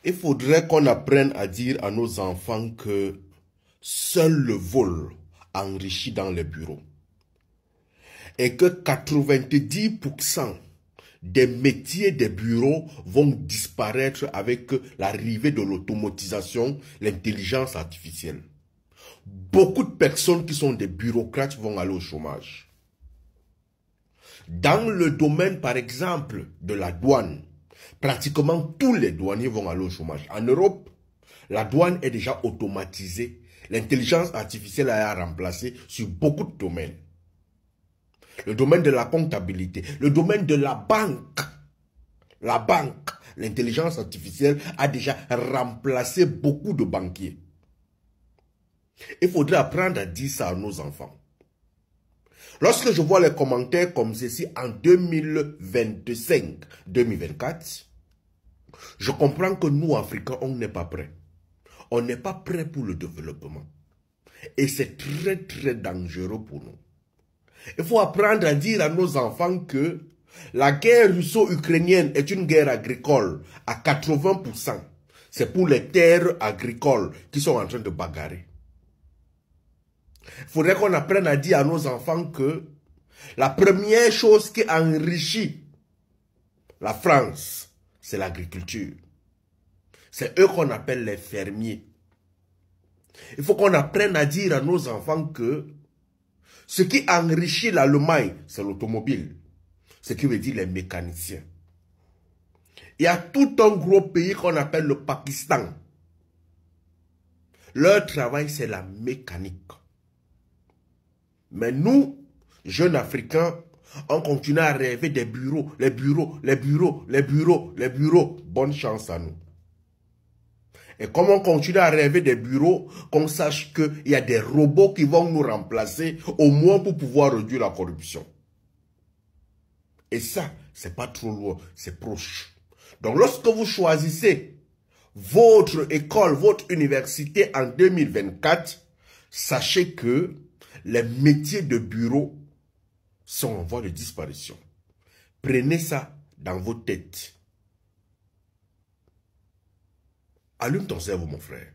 Il faudrait qu'on apprenne à dire à nos enfants que seul le vol enrichit dans les bureaux. Et que 90% des métiers des bureaux vont disparaître avec l'arrivée de l'automatisation, l'intelligence artificielle. Beaucoup de personnes qui sont des bureaucrates vont aller au chômage. Dans le domaine, par exemple, de la douane, pratiquement tous les douaniers vont aller au chômage. En Europe, la douane est déjà automatisée. L'intelligence artificielle a remplacé sur beaucoup de domaines. Le domaine de la comptabilité, le domaine de la banque. La banque, l'intelligence artificielle a déjà remplacé beaucoup de banquiers. Il faudrait apprendre à dire ça à nos enfants. Lorsque je vois les commentaires comme ceci en 2025-2024, je comprends que nous, Africains, on n'est pas prêts. On n'est pas prêts pour le développement. Et c'est très, très dangereux pour nous. Il faut apprendre à dire à nos enfants que la guerre russo-ukrainienne est une guerre agricole à 80%. C'est pour les terres agricoles qui sont en train de bagarrer. Il faudrait qu'on apprenne à dire à nos enfants que la première chose qui enrichit la France, c'est l'agriculture. C'est eux qu'on appelle les fermiers. Il faut qu'on apprenne à dire à nos enfants que ce qui enrichit l'Allemagne, c'est l'automobile. Ce qui veut dire les mécaniciens. Il y a tout un gros pays qu'on appelle le Pakistan. Leur travail, c'est la mécanique. Mais nous, jeunes Africains, on continue à rêver des bureaux, les bureaux, les bureaux, les bureaux, les bureaux. Bonne chance à nous. Et comme on continue à rêver des bureaux, qu'on sache qu'il y a des robots qui vont nous remplacer, au moins pour pouvoir réduire la corruption. Et ça, c'est pas trop loin, c'est proche. Donc lorsque vous choisissez votre école, votre université en 2024, sachez que les métiers de bureau sont en voie de disparition. Prenez ça dans vos têtes. Allume ton cerveau, mon frère.